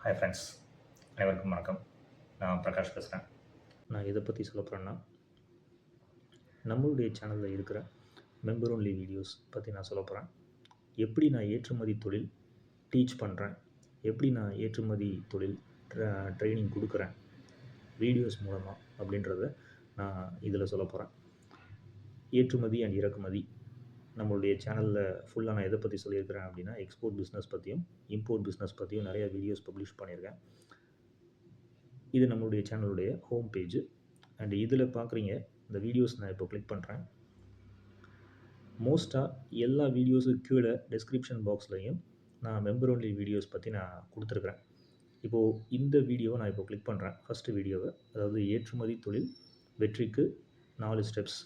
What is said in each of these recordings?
Hi friends, அனைவருக்கும் வணக்கம். நான் பிரகாஷ் பேசுகிறேன். நான் எதை பற்றி சொல்ல போகிறேன்னா, நம்மளுடைய சேனலில் இருக்கிற மெம்பர் ஒன்லி வீடியோஸ் பற்றி நான் சொல்ல போகிறேன். எப்படி நான் ஏற்றுமதி தொழில் டீச் பண்ணுறேன், எப்படி நான் ஏற்றுமதி தொழில் ட்ரைனிங் கொடுக்குறேன் வீடியோஸ் மூலமாக அப்படின்றத நான் இதில் சொல்ல போகிறேன். ஏற்றுமதி அண்ட் இறக்குமதி நம்மளுடைய சேனலில் ஃபுல்லாக நான் எதை பற்றி சொல்லியிருக்கிறேன் அப்படின்னா, எக்ஸ்போர்ட் பிஸ்னஸ் பற்றியும் இம்போர்ட் பிஸ்னஸ் பற்றியும் நிறையா வீடியோஸ் பப்ளிஷ் பண்ணியிருக்கேன். இது நம்மளுடைய சேனலுடைய ஹோம் பேஜ். அண்ட் இதில் பார்க்குறீங்க இந்த வீடியோஸ் நான் இப்போ கிளிக் பண்ணுறேன். மோஸ்ட்டாக எல்லா வீடியோஸுக்கு கீழே டிஸ்கிரிப்ஷன் பாக்ஸ்லையும் நான் மெம்பர் ஒன்லி வீடியோஸ் பற்றி நான் கொடுத்துருக்குறேன். இப்போது இந்த வீடியோவை நான் இப்போ கிளிக் பண்ணுறேன். ஃபஸ்ட்டு வீடியோவை, அதாவது ஏற்றுமதி தொழில் வெற்றிக்கு 4 ஸ்டெப்ஸ்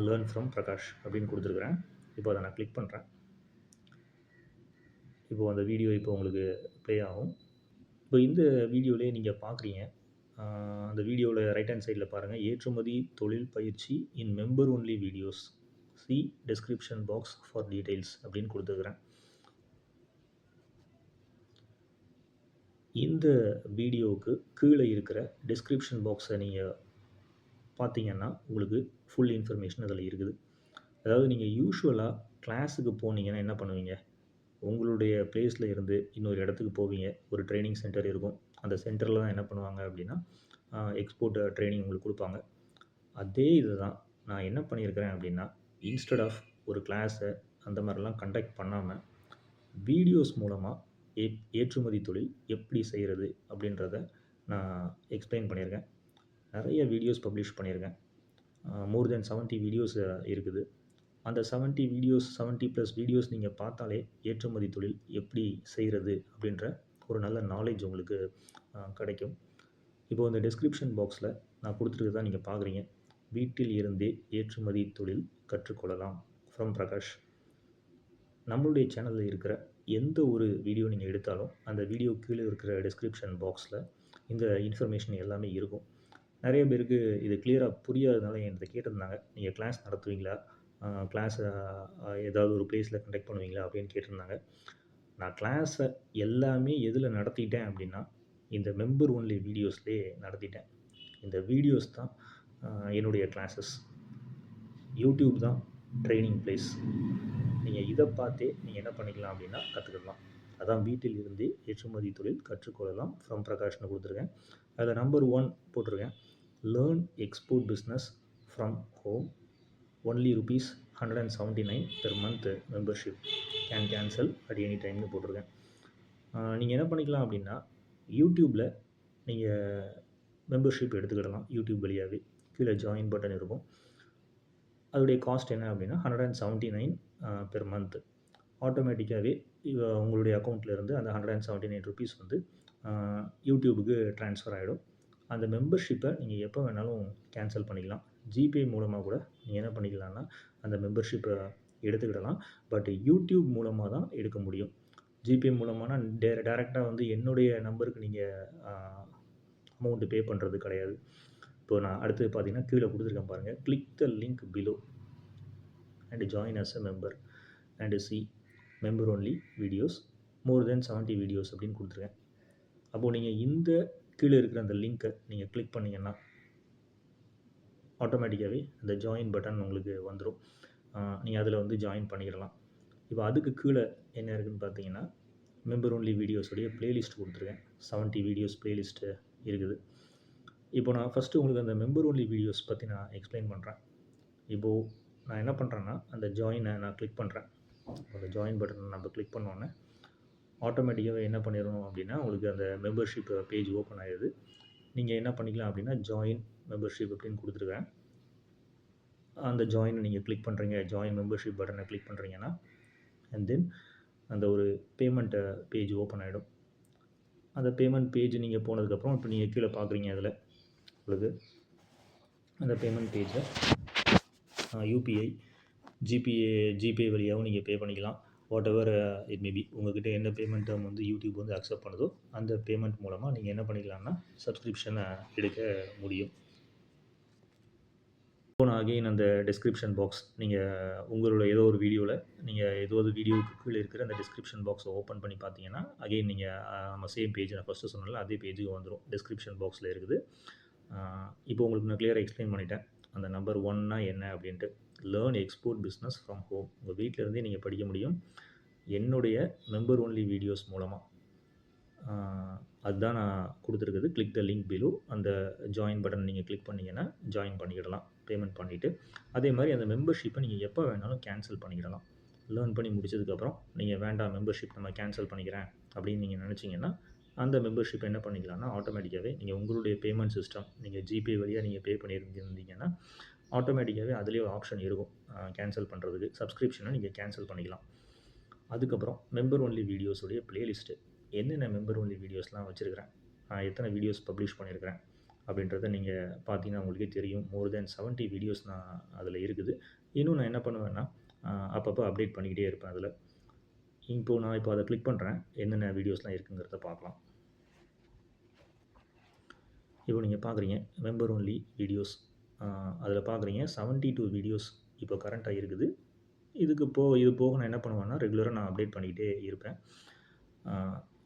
லேர்ன் ஃப்ரம் பிரகாஷ் அப்படின்னு கொடுத்துருக்குறேன். இப்போ அதை நான் கிளிக் பண்ணுறேன். இப்போது அந்த வீடியோ இப்போ உங்களுக்கு ப்ளே ஆகும். இப்போ இந்த வீடியோவிலே நீங்கள் பார்க்குறீங்க, அந்த வீடியோவில் ரைட் ஹேண்ட் சைடில் பாருங்கள், ஏற்றுமதி தொழில் பயிற்சி in member only videos, see description box for details அப்படின்னு கொடுத்துருக்குறேன். இந்த வீடியோவுக்கு கீழே இருக்கிற டிஸ்கிரிப்ஷன் பாக்ஸை நீங்கள் பார்த்தீங்கன்னா உங்களுக்கு ஃபுல் இன்ஃபர்மேஷன் அதில் இருக்குது. அதாவது நீங்கள் யூஷுவலாக கிளாஸுக்கு போனீங்கன்னா என்ன பண்ணுவீங்க, உங்களுடைய பிளேஸில் இருந்து இன்னொரு இடத்துக்கு போவீங்க. ஒரு ட்ரைனிங் சென்டர் இருக்கும். அந்த சென்டரில் தான் என்ன பண்ணுவாங்க அப்படின்னா எக்ஸ்போர்ட் ட்ரைனிங் உங்களுக்கு கொடுப்பாங்க. அதே இது தான் நான் என்ன பண்ணியிருக்கிறேன் அப்படின்னா, இன்ஸ்டெட் ஆஃப் ஒரு கிளாஸை அந்த மாதிரிலாம் கண்டக்ட் பண்ணாமல் வீடியோஸ் மூலமாக ஏற்றுமதி தொழில் எப்படி செய்கிறது அப்படின்றத நான் எக்ஸ்பிளைன் பண்ணியிருக்கேன். நிறைய வீடியோஸ் பப்ளிஷ் பண்ணியிருக்கேன். மோர் தென் 70 வீடியோஸ் இருக்குது. அந்த 70+ வீடியோஸ் நீங்கள் பார்த்தாலே ஏற்றுமதி தொழில் எப்படி செய்கிறது அப்படின்ற ஒரு நல்ல நாலேஜ் உங்களுக்கு கிடைக்கும். இப்போது இந்த டிஸ்கிரிப்ஷன் பாக்ஸில் நான் கொடுத்துருக்கதான் நீங்கள் பார்க்குறீங்க. வீட்டில் இருந்தே ஏற்றுமதி தொழில் கற்றுக்கொள்ளலாம் ஃப்ரம் பிரகாஷ். நம்மளுடைய சேனலில் இருக்கிற எந்த ஒரு வீடியோ நீங்கள் எடுத்தாலும் அந்த வீடியோ கீழே இருக்கிற டிஸ்கிரிப்ஷன் பாக்ஸில் இந்த இன்ஃபர்மேஷன் எல்லாமே இருக்கும். நிறைய பேருக்கு இது கிளியராக புரியாததுனால என்கிட்ட கேட்டிருந்தாங்க, நீங்கள் கிளாஸ் நடத்துவீங்களா, கிளாஸை ஏதாவது ஒரு பிளேஸில் கண்டக்ட் பண்ணுவீங்களா அப்படின்னு கேட்டிருந்தாங்க. நான் கிளாஸை எல்லாமே எதில் நடத்திட்டேன் அப்படின்னா, இந்த மெம்பர் ஒன்லி வீடியோஸ்லேயே நடத்திட்டேன். இந்த வீடியோஸ் தான் என்னுடைய கிளாஸஸ். யூடியூப் தான் ட்ரைனிங் பிளேஸ். நீங்கள் இதை பார்த்தே நீங்கள் என்ன பண்ணிக்கலாம் அப்படின்னா கற்றுக்கலாம். அதான் வீட்டில் இருந்தே ஏற்றுமதி தொழில் கற்றுக்கொள்ளலாம் ஃப்ரம் பிரகாஷ்னு கொடுத்துருக்கேன். அதில் நம்பர் 1 போட்டிருக்கேன், learn export business from home, only ₹179 per month membership, can cancel at any டைம்னு போட்டிருக்கேன். நீங்கள் என்ன பண்ணிக்கலாம் அப்படின்னா, யூடியூப்பில் நீங்கள் மெம்பர்ஷிப் எடுத்துக்கிடலாம். யூடியூப் வழியாகவே கீழே ஜாயின் பட்டன் இருக்கும். அதோடைய காஸ்ட் என்ன அப்படின்னா 179 பெர் மந்த். ஆட்டோமேட்டிக்காகவே உங்களுடைய அக்கௌண்ட்லேருந்து அந்த ₹179 வந்து யூடியூபுக்கு ட்ரான்ஸ்ஃபர் ஆகிடும். அந்த மெம்பர்ஷிப்பை நீங்கள் எப்போ வேணாலும் கேன்சல் பண்ணிக்கலாம். ஜிபே மூலமாக கூட நீங்கள் என்ன பண்ணிக்கலாம்னா அந்த மெம்பர்ஷிப்பை எடுத்துக்கிடலாம். பட் யூடியூப் மூலமாக தான் எடுக்க முடியும். ஜிபே மூலமானா டேரெக்டாக வந்து என்னுடைய நம்பருக்கு நீங்கள் அமௌண்ட்டு பே பண்ணுறது கிடையாது. இப்போது நான் அடுத்தது பார்த்தீங்கன்னா கீழே கொடுத்துருக்கேன் பாருங்கள், click the link below and join us a member and see member only videos, more than 70 videos அப்படின்னு கொடுத்துருக்கேன். அப்போது நீங்கள் இந்த கீழே இருக்கிற அந்த லிங்க்கை நீங்கள் கிளிக் பண்ணிங்கன்னா ஆட்டோமேட்டிக்காகவே அந்த ஜாயின் பட்டன் உங்களுக்கு வந்துடும். நீங்கள் அதில் வந்து ஜாயின் பண்ணிக்கிடலாம். இப்போ அதுக்கு கீழே என்ன இருக்குதுன்னு பார்த்தீங்கன்னா, மெம்பர் ஒன்லி வீடியோஸுடைய ப்ளேலிஸ்ட் கொடுத்துருக்கேன். 70 வீடியோஸ் ப்ளேலிஸ்ட்டு இருக்குது. இப்போ நான் ஃபஸ்ட்டு உங்களுக்கு அந்த மெம்பர் ஒன்லி வீடியோஸ் பற்றி நான் எக்ஸ்பிளைன் பண்ணுறேன். இப்போது நான் என்ன பண்ணுறேன்னா, அந்த ஜாயினை நான் கிளிக் பண்ணுறேன். அந்த ஜாயின் பட்டனை நம்ம கிளிக் பண்ணோன்னே ஆட்டோமேட்டிக்காகவே என்ன பண்ணிடணும் அப்படின்னா, உங்களுக்கு அந்த மெம்பர்ஷிப் பேஜ் ஓப்பன் ஆகிடுது. நீங்கள் என்ன பண்ணிக்கலாம் அப்படின்னா, ஜாயின் மெம்பர்ஷிப் அப்படின்னு கொடுத்துருக்கேன். அந்த ஜாயினை நீங்கள் கிளிக் பண்ணுறீங்க, ஜாயின் மெம்பர்ஷிப் பட்டனை கிளிக் பண்ணுறீங்கன்னா, அண்ட் தென் அந்த ஒரு பேமெண்ட் பேஜ் ஓப்பன் ஆகிடும். அந்த பேமெண்ட் பேஜ் நீங்கள் போனதுக்கப்புறம் இப்போ நீங்கள் கீழே பார்க்குறீங்க, அதில் உங்களுக்கு அந்த பேமெண்ட் பேஜில் யூபிஐ, ஜிபே வழியாகவும் நீங்கள் பே பண்ணிக்கலாம். வாட் எவர் இட் மேபி, உங்கள்கிட்ட என்ன பேமெண்ட் டேர்ம் வந்து யூடியூப் வந்து அக்செப்ட் பண்ணுதோ அந்த பேமெண்ட் மூலமாக நீங்கள் என்ன பண்ணிக்கலாம்னா சப்ஸ்கிரிப்ஷனை எடுக்க முடியும். இப்போ அகெயின் அந்த டிஸ்கிரிப்ஷன் பாக்ஸ் நீங்கள் உங்களோட ஏதோ ஒரு வீடியோவில் நீங்கள் ஏதோ ஒரு வீடியோவுக்கு கீழே இருக்கிற அந்த டிஸ்கிரிப்ஷன் பாக்ஸை ஓப்பன் பண்ணி பார்த்தீங்கன்னா அகெயின் நீங்கள் நம்ம சேம் பேஜ் நான் ஃபஸ்ட்டு சொன்னால அதே பேஜுக்கு வந்துடும். டிஸ்கிரிப்ஷன் பாக்ஸில் இருக்குது. இப்போ உங்களுக்கு நான் கிளியராக எக்ஸ்பிளைன் பண்ணிட்டேன் அந்த நம்பர் 1னா என்ன அப்படின்ட்டு. Learn export business from home. உங்கள் வீட்டில் இருந்தே நீங்கள் படிக்க முடியும் என்னுடைய மெம்பர் ஒன்லி வீடியோஸ் மூலமாக. அதுதான் நான் கொடுத்துருக்குது. Click the link below. அந்த ஜாயின் பட்டன் நீங்கள் கிளிக் பண்ணிங்கன்னா ஜாயின் பண்ணிக்கிடலாம் பேமெண்ட் பண்ணிவிட்டு. அதே மாதிரி அந்த மெம்பர்ஷிப்பை நீங்கள் எப்போ வேணாலும் கேன்சல் பண்ணிக்கிடலாம். லேர்ன் பண்ணி முடிச்சதுக்கப்புறம் நீங்கள் வேண்டாம் மெம்பர்ஷிப் நம்ம கேன்சல் பண்ணிக்கிறேன் அப்படின்னு நீங்கள் நினச்சிங்கன்னா அந்த மெம்பர்ஷிப் என்ன பண்ணிக்கலாம்னா ஆட்டோமேட்டிக்காகவே நீங்கள் உங்களுடைய பேமெண்ட் சிஸ்டம் நீங்கள் ஜிபே வழியாக நீங்கள் பே பண்ணியிருந்தீங்கன்னா ஆட்டோமேட்டிக்காகவே அதுலேயே ஒரு ஆப்ஷன் இருக்கும் கேன்சல் பண்ணுறதுக்கு. சப்ஸ்கிரிப்ஷனை நீங்கள் கேன்சல் பண்ணிக்கலாம். அதுக்கப்புறம் மெம்பர் ஒன்லி வீடியோஸுடைய ப்ளேலிஸ்ட்டு என்னென்ன மெம்பர் ஒன்லி வீடியோஸ்லாம் வச்சுருக்கிறேன், எத்தனை வீடியோஸ் பப்ளிஷ் பண்ணியிருக்கிறேன் அப்படின்றத நீங்கள் பார்த்தீங்கன்னா உங்களுக்கே தெரியும். மோர் தென் 70 வீடியோஸ் நான் அதில் இருக்குது. இன்னும் நான் என்ன பண்ணுவேன்னா அப்பப்போ அப்டேட் பண்ணிக்கிட்டே இருப்பேன் அதில். நான் இப்போ அதை கிளிக் பண்ணுறேன். என்னென்ன வீடியோஸ்லாம் இருக்குங்கிறத பார்க்கலாம். இப்போ நீங்கள் பார்க்குறீங்க மெம்பர் ஒன்லி வீடியோஸ். அதில் பார்க்குறீங்க 72 வீடியோஸ் இப்போ கரண்ட்டாக இருக்குது. இது போக நான் என்ன பண்ணுவேன்னா ரெகுலராக நான் அப்டேட் பண்ணிக்கிட்டே இருப்பேன்.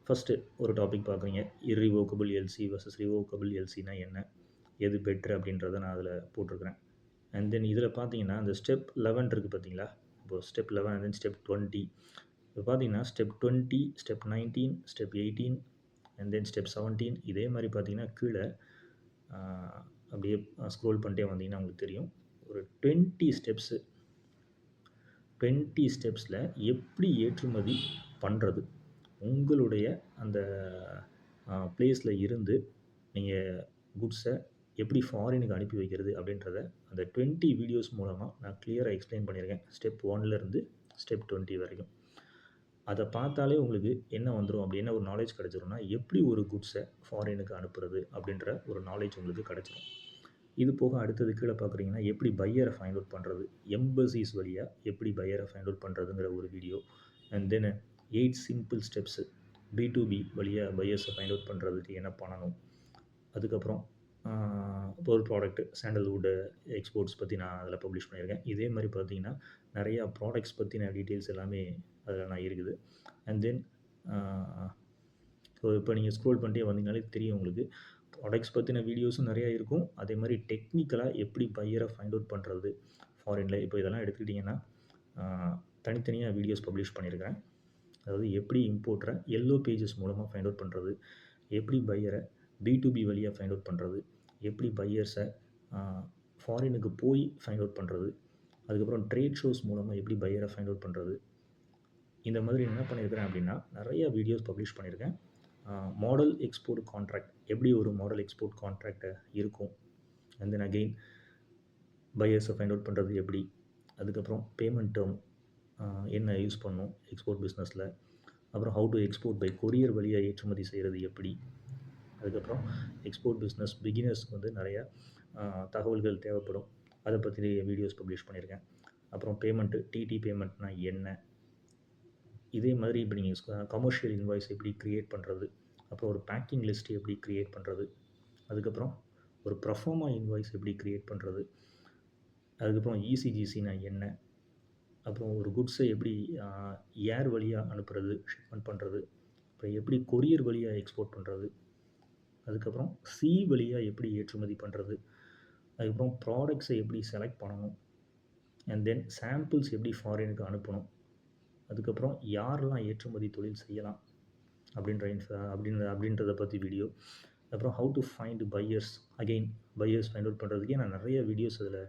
ஃபஸ்ட்டு ஒரு டாபிக் பார்க்குறீங்க, இர்ரிவோக்கபிள் எல்சி வர்சஸ் ரிவோக்கபிள் எல்சினா என்ன, எது பெட்ரு அப்படின்றத நான் அதில் போட்டிருக்கிறேன். அண்ட் தென் இதில் பார்த்தீங்கன்னா அந்த ஸ்டெப் 11 இருக்குது பார்த்தீங்களா. இப்போது ஸ்டெப் 11 அண்ட் தென் ஸ்டெப் 20. இப்போ பார்த்தீங்கன்னா step 20, step 19, step 18 and then step 17. இதே மாதிரி பார்த்தீங்கன்னா கீழே அப்படியே ஸ்க்ரோல் பண்ணிட்டே வந்தீங்கன்னா உங்களுக்கு தெரியும் ஒரு 20 ஸ்டெப்ஸில் எப்படி ஏற்றுமதி பண்ணுறது, உங்களுடைய அந்த பிளேஸில் இருந்து நீங்கள் குட்ஸை எப்படி ஃபாரினுக்கு அனுப்பி வைக்கிறது அப்படின்றத அந்த 20 வீடியோஸ் மூலமாக நான் கிளியராக எக்ஸ்பிளைன் பண்ணியிருக்கேன். ஸ்டெப் 1லேருந்து ஸ்டெப் 20 வரைக்கும். அதை பார்த்தாலே உங்களுக்கு என்ன வந்துடும் அப்படி என்ன ஒரு நாலேஜ் கிடச்சிரும்னா எப்படி ஒரு குட்ஸை ஃபாரினுக்கு அனுப்புறது அப்படின்ற ஒரு நாலேஜ் உங்களுக்கு கிடச்சிரும். இது போக அடுத்தது கீழே பார்க்குறீங்கன்னா எப்படி பையரை ஃபைண்ட் அவுட் பண்ணுறது, எம்பசிஸ் வழியாக எப்படி பையரை ஃபைண்ட் அவுட் பண்ணுறதுங்கிற ஒரு video. And then 8 simple steps B2B வழியாக பையர்ஸை ஃபைண்ட் அவுட் பண்ணுறதுக்கு என்ன பண்ணணும். அதுக்கப்புறம் ஒரு ப்ராடக்ட்டு சாண்டல்வுட் எக்ஸ்போர்ட்ஸ் பற்றி நான் அதில் பப்ளிஷ் பண்ணியிருக்கேன். இதே மாதிரி பார்த்தீங்கன்னா நிறையா ப்ராடக்ட்ஸ் பற்றின டீட்டெயில்ஸ் எல்லாமே அதில் நான் இருக்குது. அண்ட் தென் ஸோ இப்போ நீங்கள் ஸ்க்ரோல் பண்ணிட்டே வந்தீங்கனாலே தெரியும் உங்களுக்கு ப்ராடக்ட்ஸ் பற்றின வீடியோஸும் நிறையா இருக்கும். அதே மாதிரி டெக்னிக்கலாக எப்படி பையரை ஃபைண்ட் அவுட் பண்ணுறது ஃபாரினில். இப்போ இதெல்லாம் எடுத்துக்கிட்டிங்கன்னா தனித்தனியாக வீடியோஸ் பப்ளிஷ் பண்ணியிருக்கிறேன். அதாவது எப்படி இம்போர்ட்டரை எல்லோ பேஜஸ் மூலமாக ஃபைண்ட் அவுட் பண்ணுறது, எப்படி பையரை B2B வழியாக ஃபைண்ட் அவுட் பண்ணுறது, எப்படி பையர்ஸை ஃபாரினுக்கு போய் ஃபைண்ட் அவுட் பண்ணுறது, அதுக்கப்புறம் ட்ரேட் ஷோஸ் மூலமாக எப்படி பையரை ஃபைண்ட் அவுட் பண்ணுறது. இந்த மாதிரி என்ன பண்ணியிருக்கிறேன் அப்படின்னா நிறையா வீடியோஸ் பப்ளிஷ் பண்ணியிருக்கேன். மாடல் எக்ஸ்போர்ட் கான்ட்ராக்ட் எப்படி ஒரு மாடல் எக்ஸ்போர்ட் கான்ட்ராக்டை இருக்கும். அண்ட் தென் அகெயின் பையர்ஸை ஃபைண்ட் அவுட் பண்ணுறது எப்படி, அதுக்கப்புறம் பேமெண்ட் டேர்ம் என்ன யூஸ் பண்ணணும் எக்ஸ்போர்ட் பிஸ்னஸில், அப்புறம் how to export by courier வழியாக ஏற்றுமதி செய்கிறது எப்படி. அதுக்கப்புறம் எக்ஸ்போர்ட் பிஸ்னஸ் பிகினர்ஸ்க்கு வந்து நிறையா தகவல்கள் தேவைப்படும். அதை பற்றி வீடியோஸ் பப்ளிஷ் பண்ணியிருக்கேன். அப்புறம் பேமெண்ட்டு டிடி பேமெண்ட்னா என்ன, இதே மாதிரி இப்போ நீங்கள் கமர்ஷியல் இன்வாய்ஸ் எப்படி க்ரியேட் பண்ணுறது, அப்புறம் ஒரு பேக்கிங் லிஸ்ட் எப்படி க்ரியேட் பண்ணுறது, அதுக்கப்புறம் ஒரு ப்ரொஃபார்மா இன்வாய்ஸ் எப்படி க்ரியேட் பண்ணுறது, அதுக்கப்புறம் இசிஜிசினா என்ன, அப்புறம் ஒரு குட்ஸை எப்படி ஏர் வழியாக அனுப்புறது ஷிப்மெண்ட் பண்ணுறது, அப்புறம் எப்படி கொரியர் வழியாக எக்ஸ்போர்ட் பண்ணுறது, அதுக்கப்புறம் சி வழியாக எப்படி ஏற்றுமதி பண்ணுறது, அதுக்கப்புறம் ப்ராடக்ட்ஸை எப்படி செலக்ட் பண்ணணும், அண்ட் தென் சாம்பிள்ஸ் எப்படி ஃபாரினுக்கு அனுப்பணும், அதுக்கப்புறம் யாரெல்லாம் ஏற்றுமதி தொழில் செய்யலாம் அப்படின்றத பற்றி வீடியோ. அப்புறம் how to find buyers, again buyers find out பண்ணுறதுக்கே நான் நிறைய வீடியோஸ் அதில்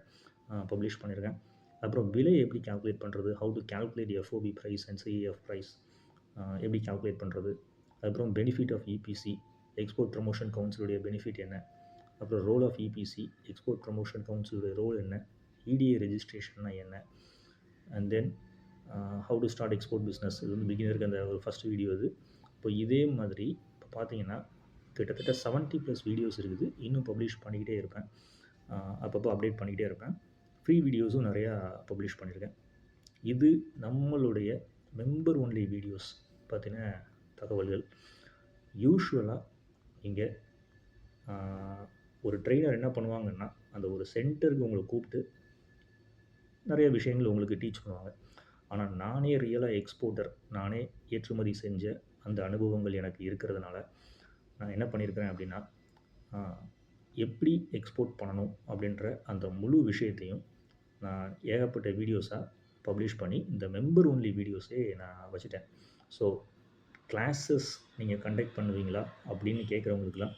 பப்ளிஷ் பண்ணியிருக்கேன். அப்புறம் விலை எப்படி கால்குலேட் பண்ணுறது, how to calculate FOB price and CAF price எப்படி கால்குலேட் பண்ணுறது, அதுக்கப்புறம் benefit of EPC, export promotion கவுன்சிலுடைய பெனிஃபிட் என்ன, அப்புறம் role of EPC, export promotion கவுன்சிலுடைய ரோல் என்ன, இடிஏ ரெஜிஸ்ட்ரேஷன்னா என்ன, and then how to start export business. இது வந்து பிகினருக்கு அந்த ஒரு ஃபஸ்ட் வீடியோ இது. இப்போ இதே மாதிரி இப்போ பார்த்தீங்கன்னா கிட்டத்தட்ட 70+ வீடியோஸ் இருக்குது. இன்னும் பப்ளிஷ் பண்ணிக்கிட்டே இருப்பேன். அப்பப்போ அப்டேட் பண்ணிக்கிட்டே இருப்பேன். ஃப்ரீ வீடியோஸும் நிறையா பப்ளிஷ் பண்ணியிருக்கேன். இது நம்மளுடைய மெம்பர் ஒன்லி வீடியோஸ் பற்றின தகவல்கள். யூஷுவலாக இங்கே ஒரு ட்ரெயினர் என்ன பண்ணுவாங்கன்னா அந்த ஒரு சென்டருக்கு உங்களை கூப்பிட்டு நிறைய விஷயங்கள் உங்களுக்கு டீச் பண்ணுவாங்க. ஆனா நானே ரியலாக எக்ஸ்போர்ட்டர், நானே ஏற்றுமதி செஞ்ச அந்த அனுபவங்கள் எனக்கு இருக்கிறதுனால, நான் என்ன பண்ணியிருக்கிறேன் அப்படின்னா, ஆ எப்படி எக்ஸ்போர்ட் பண்ணணும் அப்படின்ற அந்த முழு விஷயத்தையும் நான் ஏகப்பட்ட வீடியோஸாக பப்ளிஷ் பண்ணி, இந்த மெம்பர் ஒன்லி வீடியோஸே நான் வச்சுட்டேன். ஸோ கிளாஸஸ் நீங்கள் கண்டக்ட் பண்ணுவீங்களா அப்படின்னு கேட்குறவங்களுக்குலாம்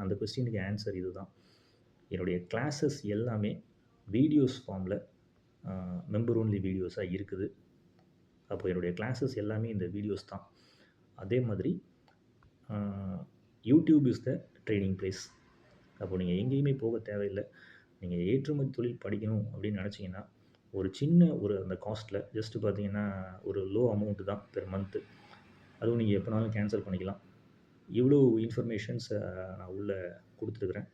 அந்த கொஸ்டினுக்கு ஆன்சர் இதுதான். என்னுடைய கிளாஸஸ் எல்லாமே வீடியோஸ் ஃபார்மில் மெம்பர் ஒன்லி வீடியோஸாக இருக்குது. அப்போ என்னுடைய கிளாஸஸ் எல்லாமே இந்த வீடியோஸ் தான். அதே மாதிரி YouTube is the training place. அப்போ நீங்கள் எங்கேயுமே போக தேவையில்லை. நீங்கள் ஏற்றுமதி தொழில் படிக்கணும் அப்படின்னு நினச்சிங்கன்னா, ஒரு சின்ன அந்த காஸ்ட்டில் ஜஸ்ட்டு பார்த்தீங்கன்னா, ஒரு லோ அமௌண்ட்டு தான் பெர் மந்த்து. அதுவும் நீங்கள் எப்போனாலும் கேன்சல் பண்ணிக்கலாம். இவ்வளோ இன்ஃபர்மேஷன்ஸ் நான் உள்ளே கொடுத்துருக்குறேன்.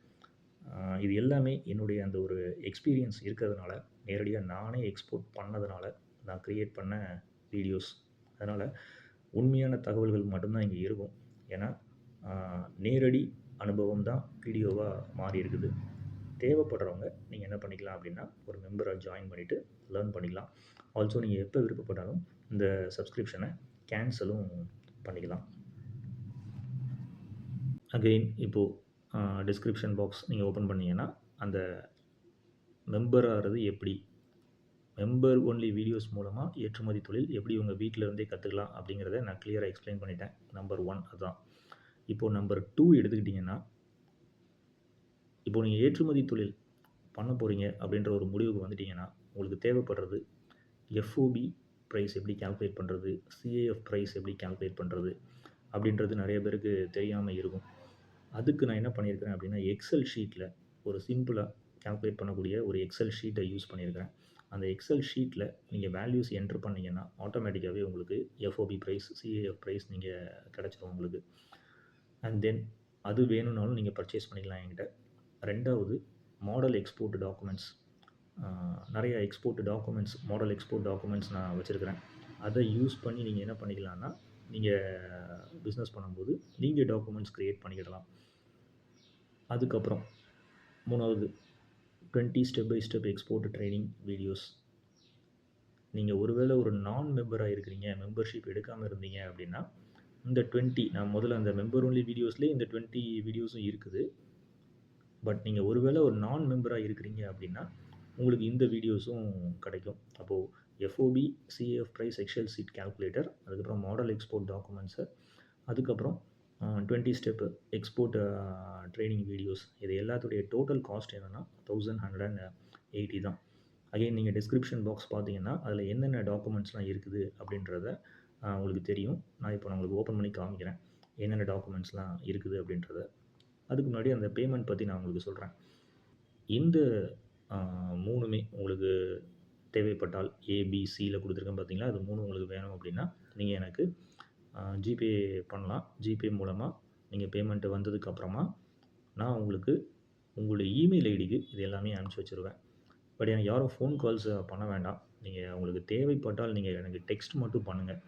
இது எல்லாமே என்னுடைய அந்த ஒரு எக்ஸ்பீரியன்ஸ் இருக்கிறதுனால, நேரடியாக நானே எக்ஸ்போர்ட் பண்ணதுனால நான் க்ரியேட் பண்ண வீடியோஸ். அதனால் உண்மையான தகவல்கள் மட்டும்தான் இங்கே இருக்கும். ஏன்னா நேரடி அனுபவம் தான் வீடியோவாக மாறி இருக்குது. தேவைப்படுறவங்க நீங்கள் என்ன பண்ணிக்கலாம் அப்படின்னா, ஒரு மெம்பரை ஜாயின் பண்ணிவிட்டு லேர்ன் பண்ணிக்கலாம். ஆல்சோ நீங்கள் எப்போ விருப்பப்பட்டாலும் இந்த சப்ஸ்கிரிப்ஷனை கேன்சலும் பண்ணிக்கலாம். அகெயின் இப்போது டிஸ்கிரிப்ஷன் பாக்ஸ் நீங்கள் ஓப்பன் பண்ணிங்கன்னா, அந்த மெம்பர் ஆகிறது எப்படி, மெம்பர் ஒன்லி வீடியோஸ் மூலமாக ஏற்றுமதி தொழில் எப்படி உங்கள் வீட்டில் இருந்தே கற்றுக்கலாம் அப்படிங்கிறத நான் கிளியராக எக்ஸ்பிளைன் பண்ணிட்டேன். நம்பர் 1 அதுதான். இப்போது நம்பர் 2 எடுத்துக்கிட்டிங்கன்னா, இப்போது நீங்கள் ஏற்றுமதி தொழில் பண்ண போகிறீங்க அப்படின்ற ஒரு முடிவுக்கு வந்துட்டிங்கன்னா, உங்களுக்கு தேவைப்படுறது எஃப்ஓபி ப்ரைஸ் எப்படி கால்குலேட் பண்ணுறது, சிஏஎஃப் ப்ரைஸ் எப்படி கால்குலேட் பண்ணுறது அப்படின்றது நிறைய பேருக்கு தெரியாமல் இருக்கும். அதுக்கு நான் என்ன பண்ணியிருக்கிறேன் அப்படின்னா, எக்ஸல் ஷீட்டில் ஒரு சிம்பிளாக கால்குலேட் பண்ணக்கூடிய ஒரு எக்ஸல் ஷீட்டை யூஸ் பண்ணியிருக்கிறேன். அந்த எக்ஸல் ஷீட்டில் நீங்கள் வேல்யூஸ் என்ட்ரு பண்ணிங்கன்னா ஆட்டோமேட்டிக்காகவே உங்களுக்கு எஃப்ஓபி ப்ரைஸ், சிஏஎஃப் ப்ரைஸ் நீங்கள் கிடச்சிரும் உங்களுக்கு. அண்ட் தென் அது வேணும்னாலும் நீங்கள் பர்ச்சேஸ் பண்ணிக்கலாம் என்கிட்ட. 2வது மாடல் எக்ஸ்போர்ட் டாக்குமெண்ட்ஸ். நிறைய export documents, model export documents நான் வச்சுருக்கிறேன். அதை யூஸ் பண்ணி நீங்கள் என்ன பண்ணிக்கலாம்னா, நீங்கள் பிஸ்னஸ் பண்ணும்போது நீங்கள் டாக்குமெண்ட்ஸ் க்ரியேட் பண்ணிக்கிடலாம். அதுக்கப்புறம் 3வது 20 step by step export training videos. நீங்கள் ஒருவேளை ஒரு நான் மெம்பராக இருக்கிறீங்க, மெம்பர்ஷிப் எடுக்காமல் இருந்தீங்க அப்படின்னா, இந்த 20 நான் முதல்ல அந்த மெம்பர் ஒன்லி வீடியோஸ்லேயே இந்த 20 வீடியோஸும் இருக்குது. பட் நீங்கள் ஒருவேளை ஒரு நான் மெம்பராக இருக்கிறீங்க அப்படின்னா, உங்களுக்கு இந்த வீடியோஸும் கிடைக்கும். அப்போது FOB, CAF price, excel sheet calculator, அதுக்கப்புறம் மாடல் எக்ஸ்போர்ட் டாக்குமெண்ட்ஸு, அதுக்கப்புறம் 20 ஸ்டெப் எக்ஸ்போர்ட் ட்ரைனிங் வீடியோஸ். இது எல்லாத்துடைய டோட்டல் காஸ்ட் என்னென்னா 1180 தான். அகைன் நீங்கள் டிஸ்கிரிப்ஷன் பாக்ஸ் பார்த்தீங்கன்னா, அதில் என்னென்ன டாக்குமெண்ட்ஸ்லாம் இருக்குது அப்படின்றத உங்களுக்கு தெரியும். நான் இப்போ உங்களுக்கு ஓப்பன் பண்ணி காமிக்கிறேன், என்னென்ன டாக்குமெண்ட்ஸ்லாம் இருக்குது அப்படின்றத. அதுக்கு முன்னாடி அந்த பேமெண்ட் பற்றி நான் உங்களுக்கு சொல்கிறேன். இந்த 3மே உங்களுக்கு தேவைப்பட்டால் ஏபிசியில் கொடுத்துருக்கேன் பார்த்தீங்களா, அது 3 உங்களுக்கு வேணும் அப்படின்னா நீங்கள் எனக்கு ஜிபே பண்ணலாம். ஜிபே மூலமாக நீங்கள் பேமெண்ட்டு வந்ததுக்கப்புறமா நான் உங்களுக்கு உங்களுடைய இமெயில் ஐடிக்கு இது எல்லாமே அனுப்பிச்சி வச்சுருவேன். பட் எனக்கு யாரும் ஃபோன் கால்ஸ் பண்ண வேண்டாம். நீங்கள் உங்களுக்கு தேவைப்பட்டால் நீங்கள் எனக்கு டெக்ஸ்ட் மட்டும் பண்ணுங்கள்.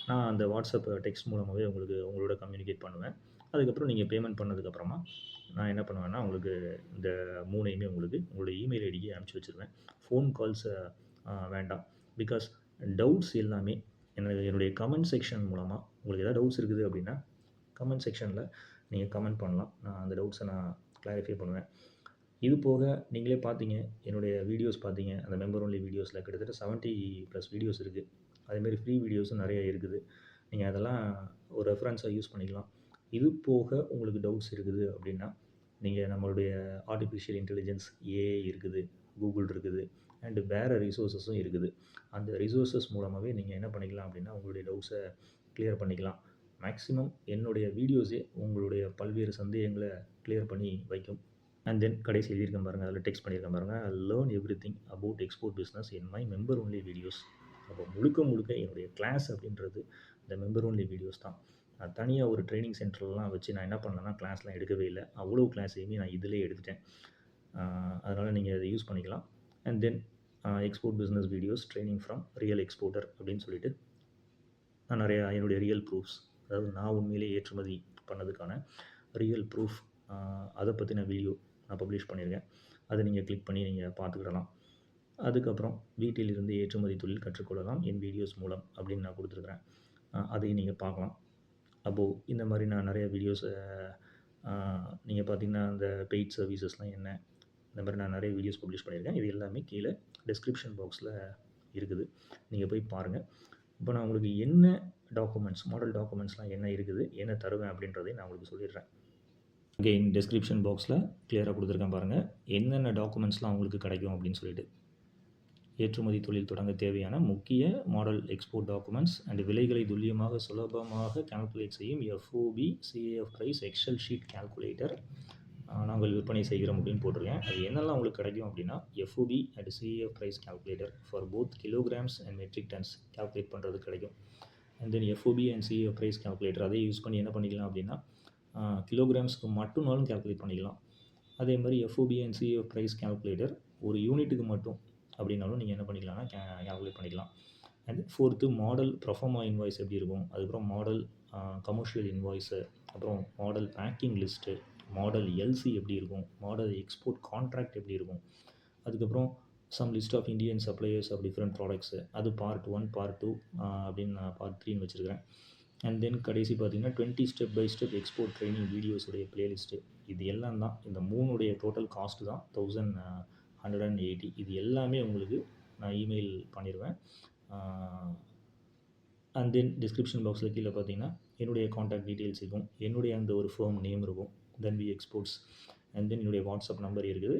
நான் அந்த வாட்ஸ்அப் டெக்ஸ்ட் மூலமாகவே உங்களோட கம்யூனிகேட் பண்ணுவேன். அதுக்கப்புறம் நீங்கள் பேமெண்ட் பண்ணதுக்கப்புறமா நான் என்ன பண்ணுவேன்னா, உங்களுக்கு இந்த 3யுமே உங்களுடைய இமெயில் ஐடிக்கு அனுப்பிச்சி வச்சுருவேன். ஃபோன் கால்ஸ் வேண்டாம். பிகாஸ் டவுட்ஸ் எல்லாமே என்னுடைய கமெண்ட் செக்ஷன் மூலமாக உங்களுக்கு ஏதாவது டவுட்ஸ் இருக்குது அப்படின்னா, கமெண்ட் செக்ஷனில் நீங்கள் கமெண்ட் பண்ணலாம். நான் அந்த டவுட்ஸை நான் கிளாரிஃபை பண்ணுவேன். இது போக நீங்களே பார்த்தீங்க, என்னுடைய வீடியோஸ் பார்த்தீங்க, அந்த மெம்பர் ஒன்லி வீடியோஸில் கிட்டத்தட்ட 70+ வீடியோஸ் இருக்குது. அதேமாரி ஃப்ரீ வீடியோஸும் நிறைய இருக்குது. நீங்கள் அதெல்லாம் ஒரு ரெஃபரன்ஸாக யூஸ் பண்ணிக்கலாம். இது போக உங்களுக்கு டவுட்ஸ் இருக்குது அப்படின்னா, நீங்கள் நம்மளுடைய ஆர்டிஃபிஷியல் இன்டெலிஜென்ஸ், ஏஐ இருக்குது, கூகுள் இருக்குது, அண்டு வேறு ரிசோர்ஸஸும் இருக்குது. அந்த ரிசோர்ஸஸ் மூலமாகவே நீங்கள் என்ன பண்ணிக்கலாம் அப்படின்னா, உங்களுடைய டவுட்ஸை கிளியர் பண்ணிக்கலாம். மேக்ஸிமம் என்னுடைய வீடியோஸே உங்களுடைய பல்வேறு சந்தேகங்களை கிளியர் பண்ணி வைக்கும். அண்ட் தென் கடைசி எழுதியிருக்கேன் பாருங்கள், அதில் டெக்ஸ்ட் பண்ணியிருக்கேன் பாருங்கள், learn everything about export business in my member only videos. அப்போ முழுக்க என்னுடைய கிளாஸ் அப்படின்றது இந்த மெம்பர் ஒன்லி வீடியோஸ் தான். நான் தனியாக ஒரு ட்ரைனிங் சென்டர்லாம் வச்சு நான் என்ன பண்ணேன்னா, கிளாஸ்லாம் எடுக்கவே இல்லை. அவ்வளோ கிளாஸையுமே நான் இதிலே எடுத்துட்டேன். அதனால் நீங்கள் இதை யூஸ் பண்ணிக்கலாம். And then export business videos training from real exporter அப்படின்னு சொல்லிட்டு நான் நிறையா என்னுடைய ரியல் ப்ரூஃப்ஸ், அதாவது நான் உண்மையிலே ஏற்றுமதி பண்ணதுக்கான ரியல் ப்ரூஃப், அதை பற்றின வீடியோ நான் பப்ளிஷ் பண்ணியிருக்கேன். அதை நீங்கள் கிளிக் பண்ணி நீங்கள் பார்த்துக்கிடலாம். அதுக்கப்புறம் வீட்டிலிருந்து ஏற்றுமதி தொழில் கற்றுக்கொள்ளலாம் என் வீடியோஸ் மூலம் அப்படின்னு நான் கொடுத்துருக்குறேன். அதையும் நீங்கள் பார்க்கலாம். அப்போது இந்த மாதிரி நான் நிறைய வீடியோஸை நீங்கள் பார்த்தீங்கன்னா அந்த பெய்ட் சர்வீசஸ்லாம் என்ன, இந்த மாதிரி நான் நிறைய வீடியோஸ் பப்ளிஷ் பண்ணியிருக்கேன். இது எல்லாமே கீழே டிஸ்கிரிப்ஷன் பாக்ஸில் இருக்குது. நீங்கள் போய் பாருங்கள். இப்போ நான் உங்களுக்கு என்ன டாக்குமெண்ட்ஸ், மாடல் டாக்குமெண்ட்ஸ்லாம் என்ன இருக்குது, என்ன தருவேன் அப்படின்றதையும் நான் உங்களுக்கு சொல்லிடுறேன். அகெயின் டிஸ்கிரிப்ஷன் பாக்ஸில் கிளியராக கொடுத்துருக்கேன் பாருங்கள், என்னென்ன டாக்குமெண்ட்ஸ்லாம் உங்களுக்கு கிடைக்கும் அப்படின்னு சொல்லிட்டு. ஏற்றுமதி தொழில் தொடங்க தேவையான முக்கிய மாடல் எக்ஸ்போர்ட் டாக்குமெண்ட்ஸ் அண்ட் விலைகளை துல்லியமாக சுலபமாக கால்குலேட் செய்யும் FOB CAF price excel sheet calculator நாங்கள் விற்பனை செய்கிறோம் அப்படின்னு போட்டிருக்கேன். அது என்னெல்லாம் உங்களுக்கு கிடைக்கும் அப்படின்னா, FOB and CAF price calculator for both kilograms and metric tons calculate பண்ணுறது கிடைக்கும். And then FOB and CAF price calculator அதை யூஸ் பண்ணி என்ன பண்ணிக்கலாம் அப்படின்னா, கிலோகிராம்ஸ்க்கு மட்டும்னாலும் கால்குலேட் பண்ணிக்கலாம். அதே மாதிரி FOB and CAF price calculator ஒரு யூனிட்டுக்கு மட்டும் அப்படின்னாலும் நீங்கள் என்ன பண்ணிக்கலாம்னா கால்குலேட் பண்ணிக்கலாம். And fourth model proforma invoice எப்படி இருக்கும், அதுக்கப்புறம் மாடல் கமர்ஷியல் இன்வாய்ஸு, அப்புறம் model packing list, model LC எப்படி இருக்கும், மாடல் எக்ஸ்போர்ட் கான்ட்ராக்ட் எப்படி இருக்கும், அதுக்கப்புறம் some list of Indian suppliers of different products, அது பார்ட் 1 பார்ட் 2 அப்படின்னு நான் பார்ட் 3ன்னு வச்சுருக்கிறேன். அண்ட் தென் கடைசி பார்த்திங்கன்னா 20 step by step export training வீடியோஸுடைய ப்ளேலிஸ்ட்டு. இது எல்லாம் தான் இந்த 3உடைய டோட்டல் காஸ்ட்டு தான் 1180. இது எல்லாமே உங்களுக்கு நான் இமெயில் பண்ணிடுவேன். அண்ட் தென் டிஸ்கிரிப்ஷன் பாக்ஸில் கீழே பார்த்தீங்கன்னா என்னுடைய காண்டாக்ட் டீட்டெயில்ஸ் இருக்கும், என்னுடைய அந்த ஒரு ஃபேர்ம் நேம் இருக்கும், தன்வி எக்ஸ்போர்ட்ஸ். அண்ட் தென் என்னுடைய வாட்ஸ்அப் நம்பர் இருக்குது.